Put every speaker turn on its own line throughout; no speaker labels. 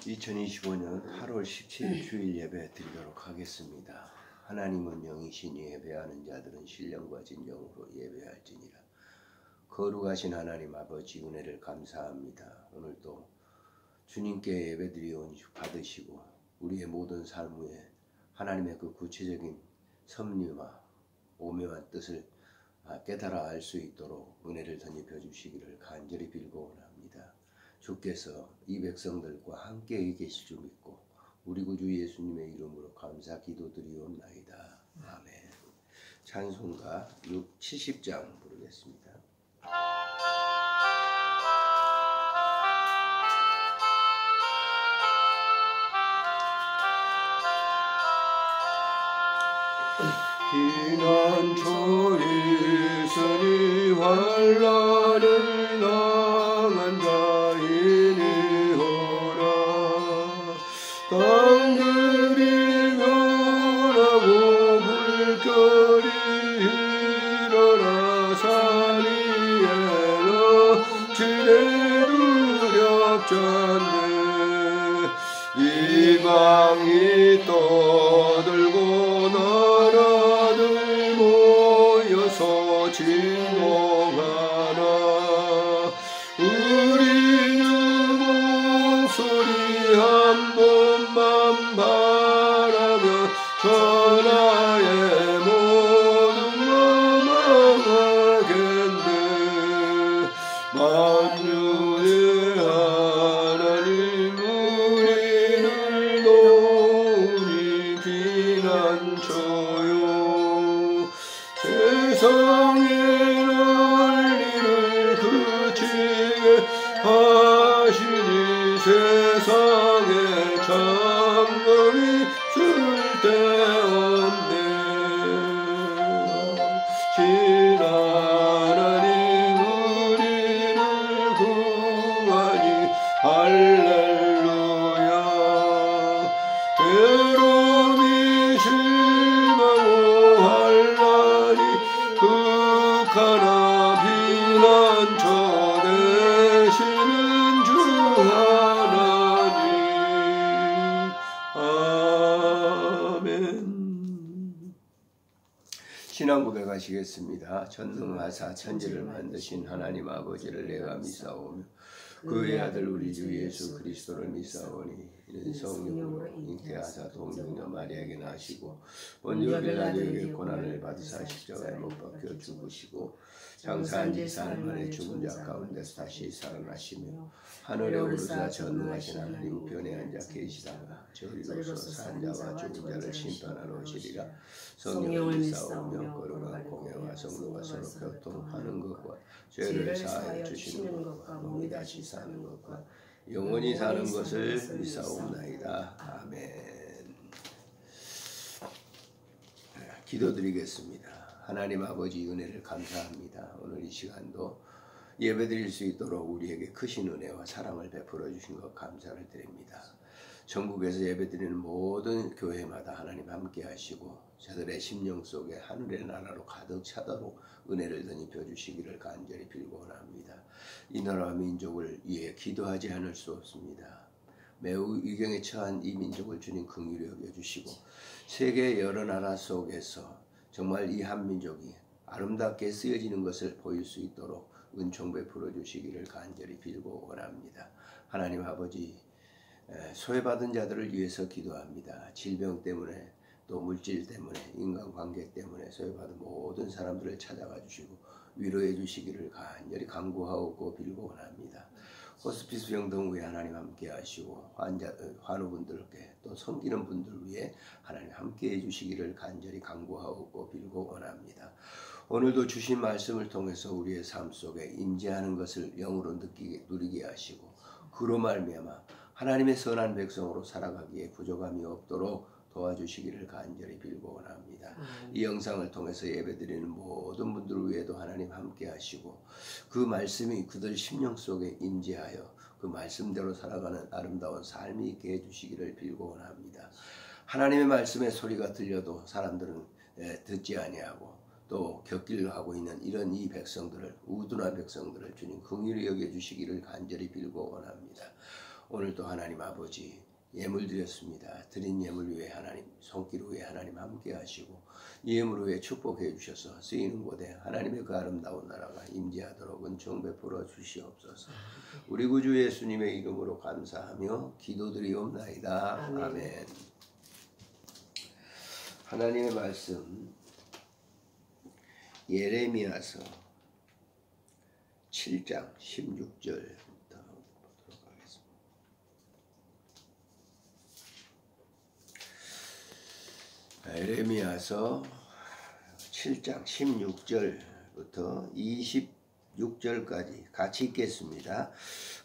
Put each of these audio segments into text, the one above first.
2025년 8월 17일 주일 예배 드리도록 하겠습니다. 하나님은 영이시니 예배하는 자들은 신령과 진정으로 예배할지니라. 거룩하신 하나님 아버지 은혜를 감사합니다. 오늘도 주님께 예배드리온 받으시고 우리의 모든 삶 위에 하나님의 그 구체적인 섭리와 오묘한 뜻을 깨달아 알 수 있도록 은혜를 덧입혀 주시기를 간절히 빌고 원합니다. 주께서 이 백성들과 함께 계실 줄 믿고 우리 구주 예수님의 이름으로 감사 기도드리옵나이다. 아멘. 찬송가 70장 부르겠습니다.
피난처에 있으니 환난을 당한 자이니호라. 땅들이 변하고 물결이 일어나 산 위에는 지뢰 두렵잖네. 이방이 떠들고 나라들 모여서 진동하나. 우리는 목소리 한 번만 바라며 천하의 모든 넘어가겠네. 만유의 하나님 우리를 도우니 피난처요. 세상의 난리를 그치게 하시니 세상에 장거리 쓸데없네. 신하나님 우리를 구하니 할렐루야. 괴로움이 심하고 환난이 극하나 피난처 되시는 주 하나님. 아멘.
신앙 고백하시겠습니다. 전능하사 천지를 만드신 하나님 아버지를 내가 믿사오며 그의 아들 우리 주 예수 그리스도를 믿사오니 이는 성령으로 잉태하사 동정녀 마리아에게 나시고 본디오 빌라도에게 고난을 받으사 십자가에 못 박혀 죽으시고 장사한 지 사흘 만에 죽은 자 가운데서 다시 살아나시며 하늘에 오르사 전능하신 하나님 우편에 앉아 계시다가 저리로서 산 자와 죽은 자를 심판하러 오시리라. 성령을 믿사오며 거룩한 공회와 성도가 서로 교통하는 것과 죄를 사하여 주시는 것과 몸이 다시 사는 것과 영원히 사는 것을 믿사옵나이다. 아멘. 기도드리겠습니다. 하나님 아버지 은혜를 감사합니다. 오늘 이 시간도 예배드릴 수 있도록 우리에게 크신 은혜와 사랑을 베풀어 주신 것 감사를 드립니다. 전국에서 예배드리는 모든 교회마다 하나님 함께 하시고 저들의 심령 속에 하늘의 나라로 가득 차도록 은혜를 덧입혀 주시기를 간절히 빌고 원합니다. 이 나라와 민족을 위해 기도하지 않을 수 없습니다. 매우 위경에 처한 이 민족을 주님 긍휼히 여겨주시고 세계 여러 나라 속에서 정말 이 한민족이 아름답게 쓰여지는 것을 보일 수 있도록 은총 베풀어 주시기를 간절히 빌고 원합니다. 하나님 아버지, 소외받은 자들을 위해서 기도합니다. 질병 때문에 또 물질 때문에 인간관계 때문에 소외받은 모든 사람들을 찾아가 주시고 위로해 주시기를 간절히 간구하고 빌고 원합니다. 호스피스 병동 위에 하나님 함께 하시고 환우분들께 또 섬기는 분들 위해 하나님 함께 해주시기를 간절히 간구하고 빌고 원합니다. 오늘도 주신 말씀을 통해서 우리의 삶 속에 임재하는 것을 영으로 누리게 하시고 그로 말미암아 하나님의 선한 백성으로 살아가기에 부족함이 없도록 도와주시기를 간절히 빌고 원합니다. 이 영상을 통해서 예배드리는 모든 분들 위에도 하나님 함께 하시고 그 말씀이 그들 심령 속에 임재하여 그 말씀대로 살아가는 아름다운 삶이 있게 해주시기를 빌고 원합니다. 하나님의 말씀의 소리가 들려도 사람들은 듣지 아니하고 또 겪기를 하고 있는 이런 이 백성들을, 우둔한 백성들을 주님 긍휼히 여겨주시기를 간절히 빌고 원합니다. 오늘도 하나님 아버지 예물 드렸습니다. 드린 예물 위에 하나님 손길 위에 하나님 함께 하시고 이 예물 위에 축복해 주셔서 쓰이는 곳에 하나님의 그 아름다운 나라가 임재하도록 은총 베풀어 주시옵소서. 우리 구주 예수님의 이름으로 감사하며 기도드리옵나이다. 아멘. 하나님의 말씀 예레미야서 7장 16절 예레미야서 7장 16절부터 26절까지 같이 읽겠습니다.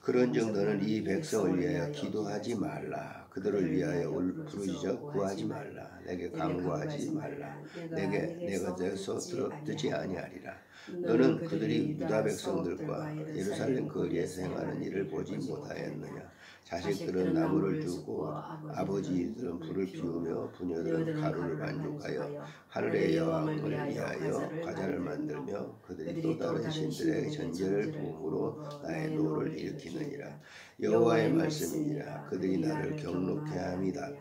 그런즉 너는 이 백성을 위하여 기도하지 말라. 그들을 위하여 부르짖어 구하지 말라. 내게 간구하지 말라. 내가 내게서 듣지 아니하리라. 너는 그들이 유다 백성들과 예루살렘 거리에서 행하는 일을 보지 못하였느냐. 자식들은 나무를 두고 아버지들은 불을 피우며 부녀들은 가루를 반죽하여 하늘의 여왕을 위하여 과자를 만들며 그들이 또 다른 신들의 전제를 부음으로 나의 노를 일으키느니라. 여호와의 말씀이니라. 그들이 나를 경록해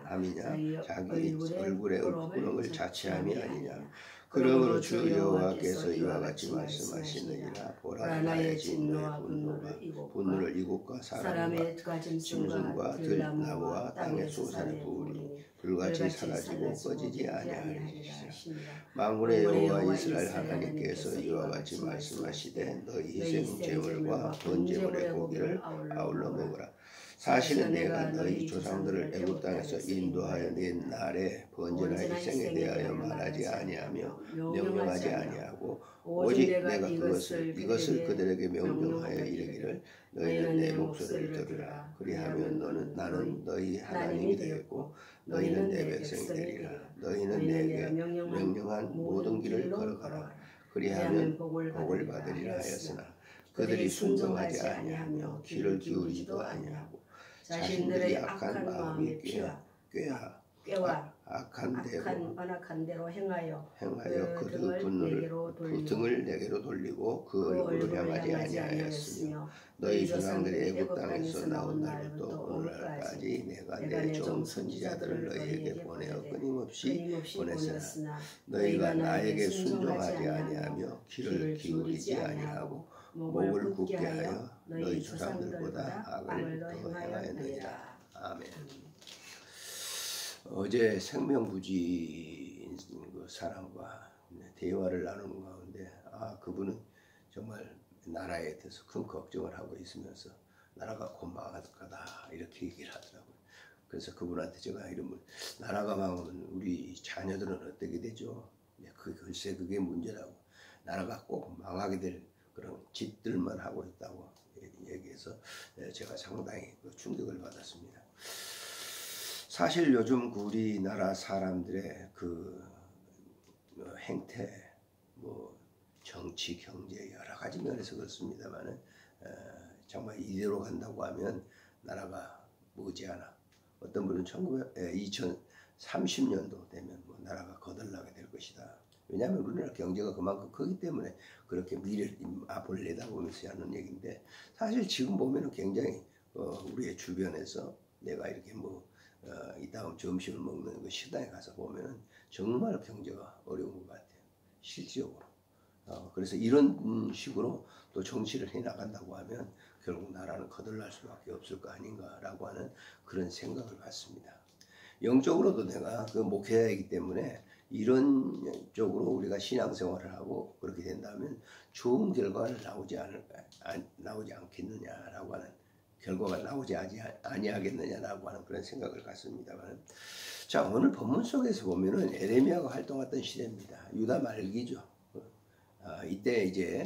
함이냐 자기 얼굴에 구멍을 자취함이 아니냐. 그러므로 주 여호와께서 이와 같이 말씀하시느니라. 보라 나의 진노의 분노를 이곳과 사람과 짐승과 들나무와 땅의 소산에 부으리 불같이 사라지고 꺼지지 아니하리라. 만군의 여호와 이스라엘 하나님께서 이와 같이 말씀하시되 너희 희생 제물과 번제물의 고기를 아울러 먹으라. 사실은 내가 너희 조상들을 애굽 땅에서 인도하여 낸 날에 번제나 희생에 대하여 말하지 아니하며 명령하지 아니하고 오직 내가 이것을 그들에게 명령하여 이르기를 너희는 내 목소리를 들으라. 그리하면 나는 너희 하나님이 되겠고 너희는 내 백성이 되리라. 너희는 내게 명령한 모든 길을 걸어가라. 그리하면 복을 받으리라 하였으나 그들이 순종하지 아니하며 귀를 기울이지도 아니하고 자신들이 악한 마음이 꾀와 악한 대로 행하여 그 등을 내게로 돌리고 그 얼굴을 향하지 아니하였으며 너희 조상들이 애굽 땅에서 나온 날부터 오늘날까지 내가 내 종 선지자들을 너희에게 보내어 끊임없이 보냈으나 너희가 나에게 순종하지 아니하며 귀를 기울이지 아니하고 목을 굳게 하여 너희 조상들보다 악을 더 행하였느니라. 아멘. 어제 생명부지인 그 사람과 대화를 나누는 가운데 그분은 정말 나라에 대해서 큰 걱정을 하고 있으면서 나라가 곧 망할 거다 이렇게 얘기를 하더라고요. 그래서 그분한테 제가 이러면 나라가 망하면 우리 자녀들은 어떻게 되죠? 글쎄 그게 문제라고. 나라가 꼭 망하게 될 그런 짓들만 하고 있다고 얘기해서 제가 상당히 충격을 받았습니다. 사실 요즘 우리나라 사람들의 그 행태, 정치, 경제 여러 가지 면에서 그렇습니다만은 정말 이대로 간다고 하면 나라가 머지않아 어떤 분은 2030년도 되면 나라가 거덜나게 될 것이다. 왜냐하면 우리나라 경제가 그만큼 크기 때문에 그렇게 미래를 앞을 내다보면서 하는 얘기인데 사실 지금 보면은 굉장히 우리의 주변에서 내가 이렇게 이 다음 점심을 먹는 그 식당에 가서 보면은 정말 경제가 어려운 것 같아요. 실질적으로. 그래서 이런 식으로 또 정치를 해나간다고 하면 결국 나라는 거덜날 수밖에 없을 거 아닌가라고 하는 그런 생각을 갖습니다. 영적으로도 내가 그 목회자이기 때문에 이런 쪽으로 우리가 신앙생활을 하고 그렇게 된다면 좋은 결과가 나오지 않겠느냐라고 하는 결과가 나오지 아니하겠느냐라고 하는 그런 생각을 갖습니다만, 자 오늘 본문 속에서 보면은 예레미야가 활동했던 시대입니다. 유다 말기죠. 이때 이제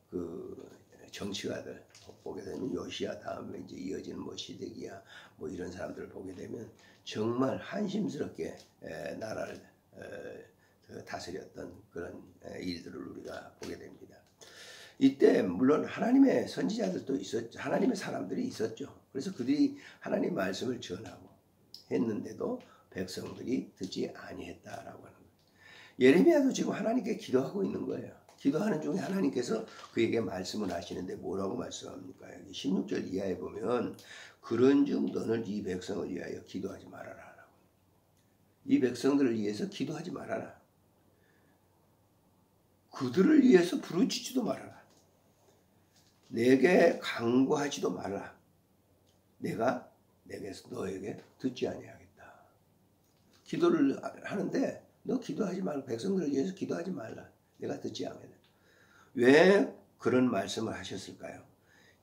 그 정치가들 보게 되면 요시야 다음에 이제 이어지는 시드기야 이런 사람들을 보게 되면 정말 한심스럽게 나라를 다스렸던 그런 일들을 우리가 보게 됩니다. 이때 물론 하나님의 선지자들도 있었죠. 하나님의 사람들이 있었죠. 그래서 그들이 하나님 말씀을 전하고 했는데도 백성들이 듣지 아니했다라고 하는 거예요. 예레미야도 지금 하나님께 기도하고 있는 거예요. 기도하는 중에 하나님께서 그에게 말씀을 하시는데 뭐라고 말씀합니까? 여기 16절 이하에 보면 그런즉 너는 이 백성을 위하여 기도하지 말아라. 이 백성들을 위해서 기도하지 말아라. 그들을 위해서 부르짖지도 말아라. 내게 간구하지도 말아라. 내가 너에게 듣지 아니하겠다. 기도를 하는데 너 기도하지 말고 백성들을 위해서 기도하지 말라. 내가 듣지 않겠다. 왜 그런 말씀을 하셨을까요?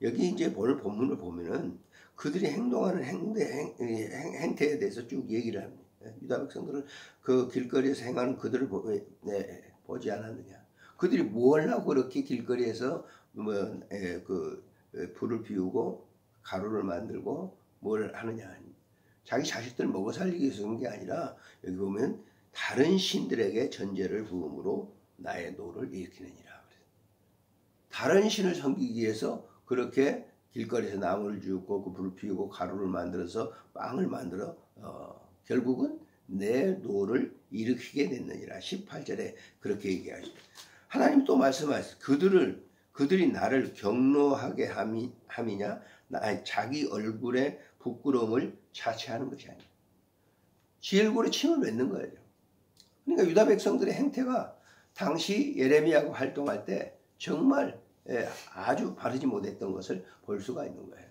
여기 이제 본문을 보면은 그들이 행동하는 행태에 대해서 쭉 얘기를 합니다. 유다 백성들을 그 길거리에서 행하는 그들을 보지 않았느냐. 그들이 뭘 하고 그렇게 길거리에서 불을 피우고 가루를 만들고 뭘 하느냐. 자기 자식들 먹어 살리기 위해서 그런 게 아니라 여기 보면 다른 신들에게 전제를 부음으로 나의 노를 일으키느니라. 다른 신을 섬기기 위해서 그렇게 길거리에서 나무를 줍고 그 불을 피우고 가루를 만들어서 빵을 만들어 결국은 내 노를 일으키게 됐느니라. 18절에 그렇게 얘기하죠. 하나님 또 말씀하셨어요. 그들이 나를 경노하게 함이냐? 자기 얼굴에 부끄러움을 자체하는 것이 아니야. 지 얼굴에 침을 뱉는 거예요. 그러니까 유다 백성들의 행태가 당시 예레미야가 활동할 때 정말 아주 바르지 못했던 것을 볼 수가 있는 거예요.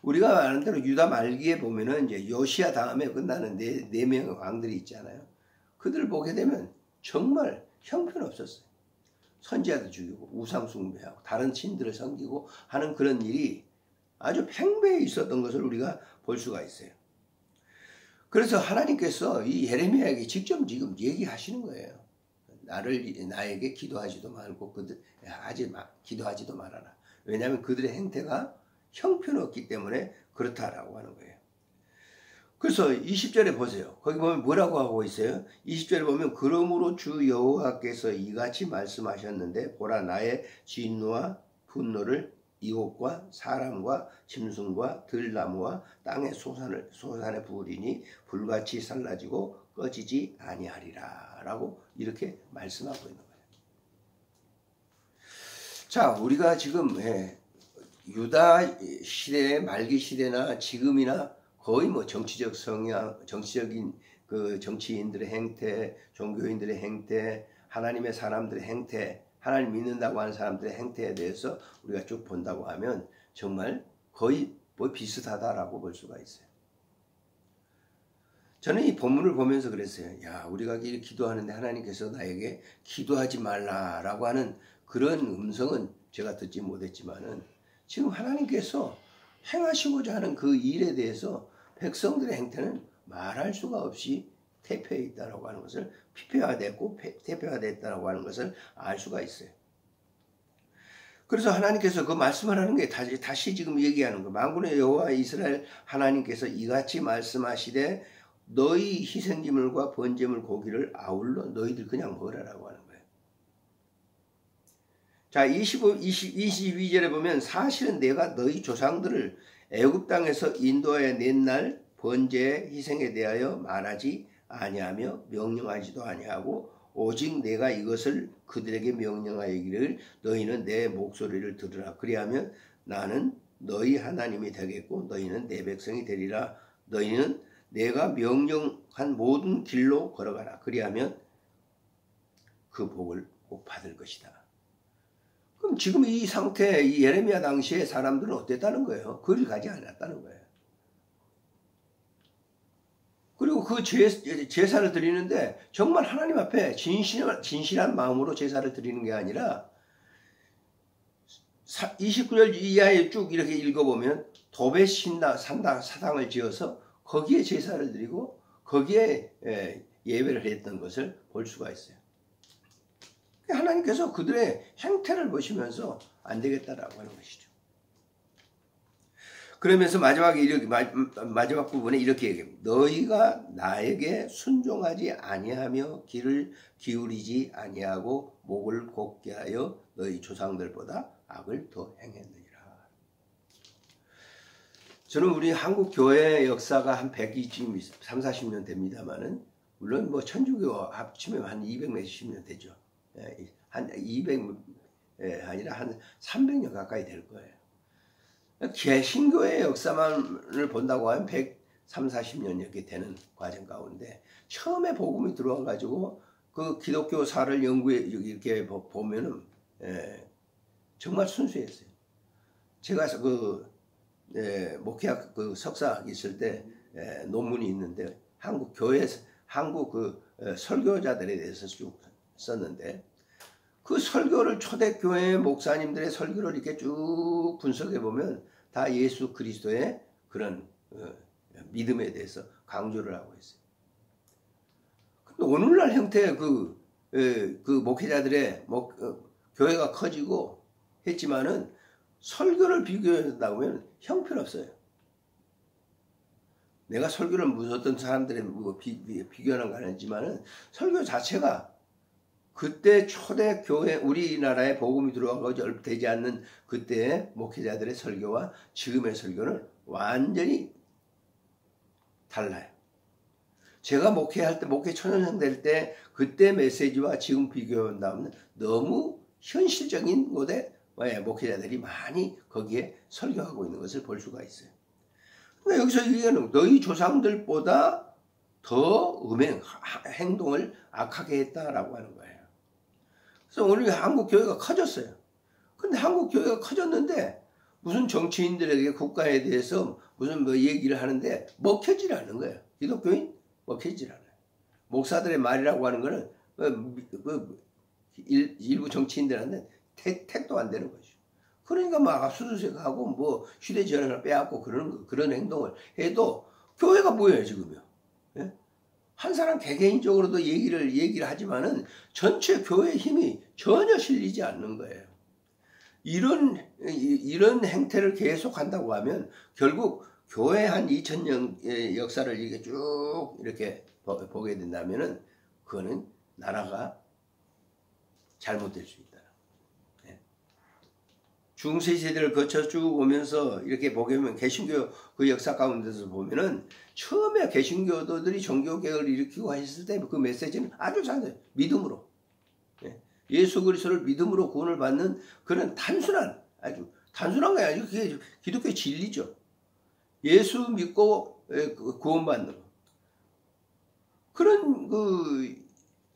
우리가 아는 대로 유다 말기에 보면은 이제 요시야 다음에 끝나는 네 명의 왕들이 있잖아요. 그들을 보게 되면 정말 형편없었어요. 선지자도 죽이고 우상 숭배하고 다른 신들을 섬기고 하는 그런 일이 아주 팽배해 있었던 것을 우리가 볼 수가 있어요. 그래서 하나님께서 이 예레미야에게 직접 지금 얘기하시는 거예요. 나에게 기도하지도 말고 기도하지도 말아라. 왜냐하면 그들의 행태가 형편없기 때문에 그렇다라고 하는 거예요. 그래서 20절에 보세요. 거기 보면 뭐라고 하고 있어요? 20절에 보면 그러므로 주 여호와께서 이같이 말씀하셨는데 보라 나의 진노와 분노를 이곳과 사람과 짐승과 들나무와 땅의 소산에 부으리니 불같이 살라지고 꺼지지 아니하리라 라고 이렇게 말씀하고 있는 거예요. 자, 우리가 지금 유다 시대의 말기 시대나 지금이나 거의 뭐 정치적 성향, 정치적인 그 정치인들의 행태, 종교인들의 행태, 하나님의 사람들의 행태, 하나님 믿는다고 하는 사람들의 행태에 대해서 우리가 쭉 본다고 하면 정말 거의 뭐 비슷하다라고 볼 수가 있어요. 저는 이 본문을 보면서 그랬어요. 야, 우리가 기도하는데 하나님께서 나에게 기도하지 말라라고 하는 그런 음성은 제가 듣지 못했지만은 지금 하나님께서 행하시고자 하는 그 일에 대해서 백성들의 행태는 말할 수가 없이 퇴폐해 있다라고 하는 것을 피폐화됐고 퇴폐화됐다라고 하는 것을 알 수가 있어요. 그래서 하나님께서 그 말씀을 하는 게 다시 지금 얘기하는 거. 만군의 여호와 이스라엘 하나님께서 이같이 말씀하시되 너희 희생제물과 번제물 고기를 아울러 너희들 그냥 먹으라라고 하는 거예요. 자, 22절에 보면 사실은 내가 너희 조상들을 애굽 땅에서 인도하여 낸 날 번제의 희생에 대하여 말하지 아니하며 명령하지도 아니하고 오직 내가 이것을 그들에게 명령하기를 너희는 내 목소리를 들으라. 그리하면 나는 너희 하나님이 되겠고 너희는 내 백성이 되리라. 너희는 내가 명령한 모든 길로 걸어가라. 그리하면 그 복을 꼭 받을 것이다. 그럼 지금 이 상태, 이 예레미야 당시의 사람들은 어땠다는 거예요? 그를 가지 않았다는 거예요. 그리고 그 제사를 드리는데 정말 하나님 앞에 진실한 마음으로 제사를 드리는 게 아니라 29절 이하에 쭉 이렇게 읽어보면 도벳 사당을 지어서 거기에 제사를 드리고 거기에 예배를 했던 것을 볼 수가 있어요. 하나님께서 그들의 행태를 보시면서 안 되겠다라고 하는 것이죠. 그러면서 마지막 부분에 이렇게 얘기합니다. 너희가 나에게 순종하지 아니하며 귀를 기울이지 아니하고 목을 곱게 하여 너희 조상들보다 악을 더 행했느니라. 저는 우리 한국 교회 역사가 한 30, 40년 됩니다만은 물론 뭐 천주교 합치면 한 200몇십 년 되죠. 한 200, 아니라 한 300년 가까이 될 거예요. 개신교의 역사만을 본다고 하면 130, 40년 이렇게 되는 과정 가운데 처음에 복음이 들어와가지고 그 기독교사를 연구해 이렇게 보면은 정말 순수했어요. 제가 목회학 석사 있을 때 논문이 있는데 한국 설교자들에 대해서 쭉 썼는데 그 설교를 초대교회 목사님들의 설교를 이렇게 쭉 분석해 보면 다 예수 그리스도의 그런 믿음에 대해서 강조를 하고 있어요. 근데 오늘날 형태의 그 목회자들의 교회가 커지고 했지만은 설교를 비교한다고 하면 형편없어요. 내가 설교를 무슨 사람들의 비교하는 건 아니지만은 설교 자체가 그때 초대교회 우리나라에 복음이 들어와서 얼마 되지 않는 그때의 목회자들의 설교와 지금의 설교는 완전히 달라요. 제가 목회할 때, 목회 초년생 될 때 그때 메시지와 지금 비교한다면 너무 현실적인 곳에 목회자들이 많이 거기에 설교하고 있는 것을 볼 수가 있어요. 그러니까 여기서 얘기하는 너희 조상들보다 더 행동을 악하게 했다라고 하는 거예요. 그래서 오늘 한국 교회가 커졌어요. 근데 한국 교회가 커졌는데 무슨 정치인들에게 국가에 대해서 무슨 얘기를 하는데 먹혀질 않는 거예요. 기독교인 먹히질 않아요. 목사들의 말이라고 하는 거는 일부 정치인들한테 택도 안 되는 거죠. 그러니까 막 압수수색하고 휴대전화를 빼앗고 그런 행동을 해도 교회가 뭐예요 지금요? 예? 한 사람 개개인적으로도 얘기를 하지만은 전체 교회의 힘이 전혀 실리지 않는 거예요. 이런 행태를 계속한다고 하면 결국 교회 한 2000년의 역사를 이렇게 쭉 이렇게 보게 된다면은 그거는 나라가 잘못될 수 있다. 중세 시대를 거쳐 쭉 오면서 이렇게 보게 되면 개신교 그 역사 가운데서 보면은 처음에 개신교도들이 종교개혁을 일으키고 했을 때 그 메시지는 아주 단순해요. 믿음으로. 예수 그리스도를 믿음으로 구원을 받는 그런 아주 단순한 게 아니고 그게 기독교의 진리죠. 예수 믿고 구원받는 거. 그런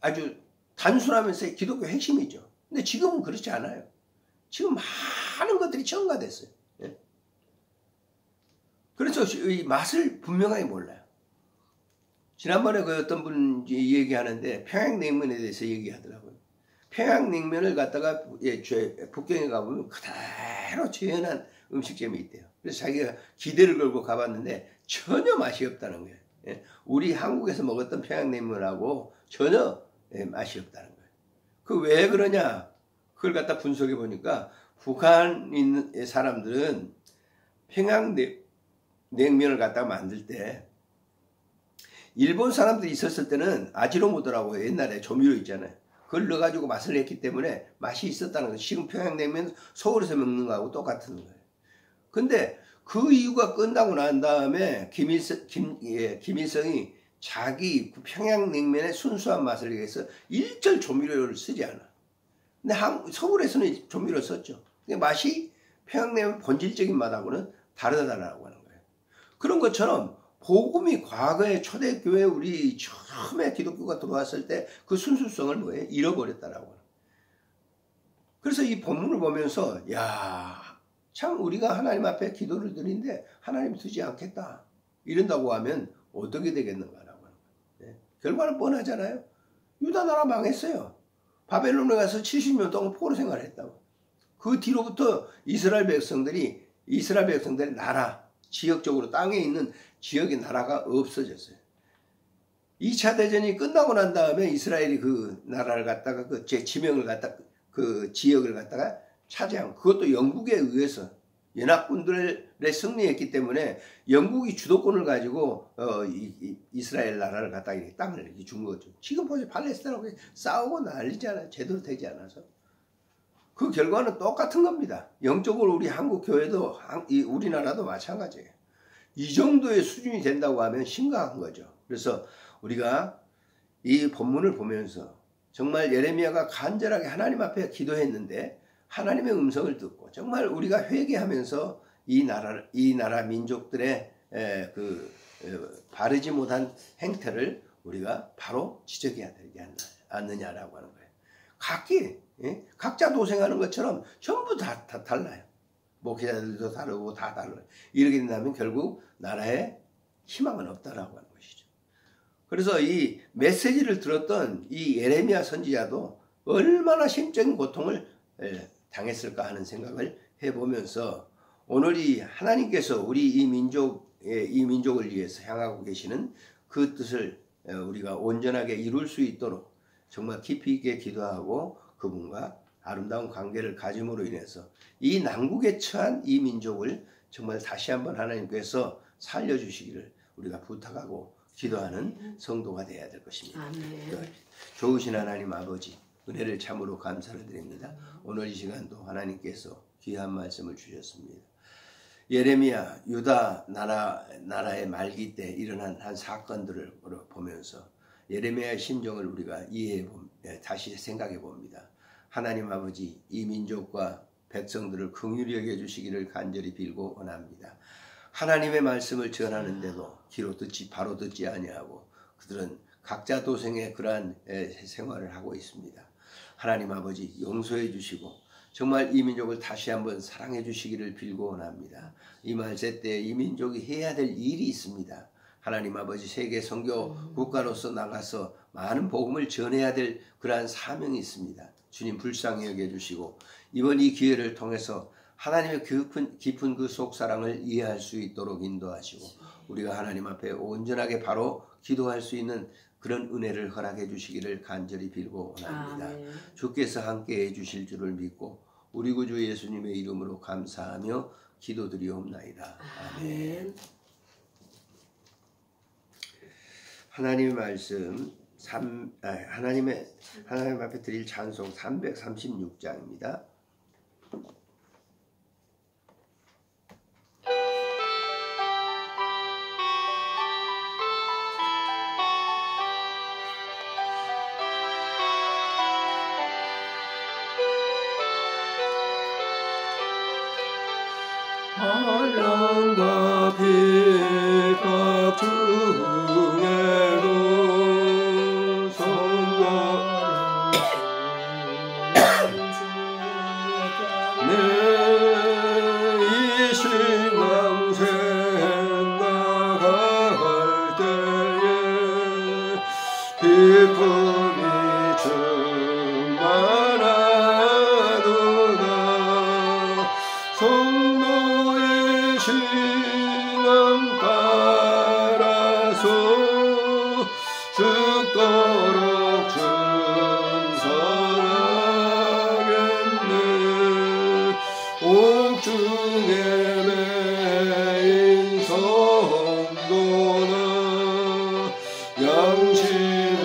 아주 단순하면서 기독교 핵심이죠. 근데 지금은 그렇지 않아요. 지금 많은 것들이 첨가됐어요. 그래서 이 맛을 분명하게 몰라요. 지난번에 어떤 분이 얘기하는데 평양냉면에 대해서 얘기하더라고요. 평양냉면을 갖다가 북경에 가보면 그대로 재현한 음식점이 있대요. 그래서 자기가 기대를 걸고 가봤는데 전혀 맛이 없다는 거예요. 우리 한국에서 먹었던 평양냉면하고 전혀 맛이 없다는 거예요. 그 왜 그러냐? 그걸 갖다 분석해 보니까 북한 있는 사람들은 평양냉면을 갖다가 만들 때 일본 사람들이 있었을 때는 아지노모토라고 옛날에 조미료 있잖아요. 그걸 넣어가지고 맛을 냈기 때문에 맛이 있었다는 거예요. 지금 평양냉면 서울에서 먹는 거하고 똑같은 거예요. 근데 그 이유가 끝나고 난 다음에 김일성이 자기 평양냉면의 순수한 맛을 위해서 일절 조미료를 쓰지 않아. 근데 서울에서는 조미료 썼죠. 근데 맛이 평양냉면 본질적인 맛하고는 다르다라고 하는 거예요. 그런 것처럼 복음이 과거에 초대교회 우리 처음에 기독교가 들어왔을 때 그 순수성을 잃어버렸다라고 하는 거예요. 그래서 이 본문을 보면서 참 우리가 하나님 앞에 기도를 드리는데 하나님 두지 않겠다 이런다고 하면 어떻게 되겠는가라고 하는 거예요. 결과는 뻔하잖아요. 유다 나라 망했어요. 바벨론에 가서 70년 동안 포로 생활을 했다고. 그 뒤로부터 이스라엘 백성들의 나라, 지역적으로 땅에 있는 지역의 나라가 없어졌어요. 2차 대전이 끝나고 난 다음에 이스라엘이 그 나라를 갖다가 지명을 갖다가 그 지역을 갖다가 차지한, 그것도 영국에 의해서 연합군들의 승리했기 때문에 영국이 주도권을 가지고 이스라엘 나라를 갖다가 땅을 이렇게 준 거죠. 지금 보세요. 팔레스타인하고 싸우고 난리잖아요. 제대로 되지 않아서. 그 결과는 똑같은 겁니다. 영적으로 우리 한국 교회도 우리나라도 마찬가지예요. 이 정도의 수준이 된다고 하면 심각한 거죠. 그래서 우리가 이 본문을 보면서 정말 예레미야가 간절하게 하나님 앞에 기도했는데 하나님의 음성을 듣고 정말 우리가 회개하면서 이 나라 민족들의 바르지 못한 행태를 우리가 바로 지적해야 되지 않느냐라고 하는 거예요. 각자 도생하는 것처럼 전부 다 달라요. 목회자들도 다르고 다 달라요. 이렇게 된다면 결국 나라에 희망은 없다라고 하는 것이죠. 그래서 이 메시지를 들었던 이 예레미야 선지자도 얼마나 심적인 고통을 당했을까 하는 생각을 해보면서 오늘 이 하나님께서 우리 이 민족을 위해서 향하고 계시는 그 뜻을 우리가 온전하게 이룰 수 있도록 정말 깊이 있게 기도하고 그분과 아름다운 관계를 가짐으로 인해서 이 난국에 처한 이 민족을 정말 다시 한번 하나님께서 살려주시기를 우리가 부탁하고 기도하는 성도가 되어야 될 것입니다.
아멘.
좋으신 하나님 아버지, 은혜를 참으로 감사를 드립니다. 오늘 이 시간도 하나님께서 귀한 말씀을 주셨습니다. 예레미야 유다 나라의 말기 때 일어난 한 사건들을 보면서 예레미야의 심정을 우리가 다시 생각해 봅니다. 하나님 아버지, 이 민족과 백성들을 긍휼히 여겨 주시기를 간절히 빌고 원합니다. 하나님의 말씀을 전하는데도 바로 듣지 아니하고 그들은 각자 도생의 그러한 생활을 하고 있습니다. 하나님 아버지, 용서해 주시고 정말 이 민족을 다시 한번 사랑해 주시기를 빌고 원합니다. 이 말세 때 이 민족이 해야 될 일이 있습니다. 하나님 아버지, 세계 선교 국가로서 나가서 많은 복음을 전해야 될 그러한 사명이 있습니다. 주님 불쌍히 여겨주시고 이번 이 기회를 통해서 하나님의 깊은 그 속사랑을 이해할 수 있도록 인도하시고 우리가 하나님 앞에 온전하게 바로 기도할 수 있는 그런 은혜를 허락해 주시기를 간절히 빌고 원합니다. 주께서 함께 해주실 줄을 믿고 우리 구주 예수님의 이름으로 감사하며 기도드리옵나이다. 아멘. 하나님의 말씀 하나님 앞에 드릴 찬송 336장입니다.
바람과 비가 중에도 내 이 신앙 생각할 때에 기쁨이 충만하도다. 성도의 신앙 따라서 죽도록 충성하겠네. 옥중에 매인 성도나 양심은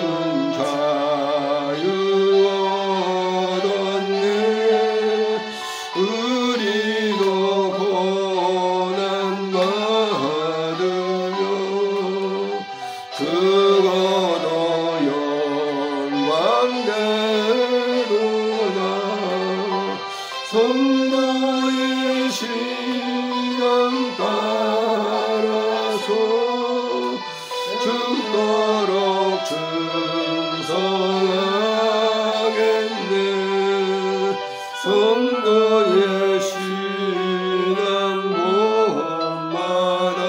자유 얻었네. 우리도 고난 받으며 죽어도 영광되도다. 성도의 신앙 따라서 죽도록 충성하겠네. 성도의 신앙 본마다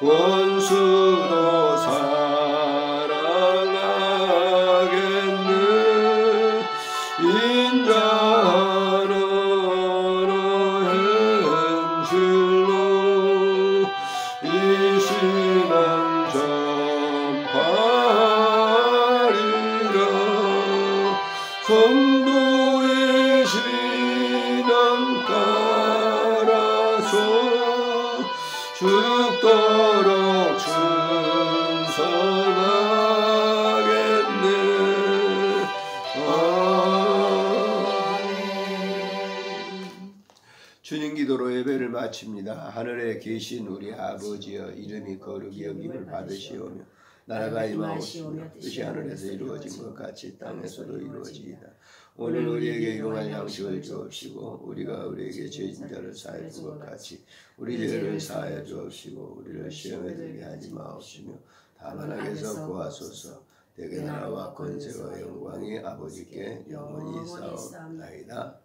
원수도 사랑하겠네. 인자하는 행실로 이 신앙 전파하리라. 성도의 신앙 따라서 죽도록 충성하겠네.
주님 기도로 예배를 마칩니다. 하늘에 계신 우리 아버지여, 이름이 거룩히 여김을 받으시오며 나라가 임하옵시며 뜻이 하늘에서 이루어진 것 같이 땅에서도 이루어지이다. 오늘 우리에게 일용할 양식을 주옵시고 우리가 우리에게 죄진 자를 사하여 준 것 같이 우리 죄를 사하여 주옵시고 우리를 시험에 들게 하지 마옵시며 다만 악에서 구하소서. 대개 나라와 권세와 영광이 아버지께 영원히 싸움나이다.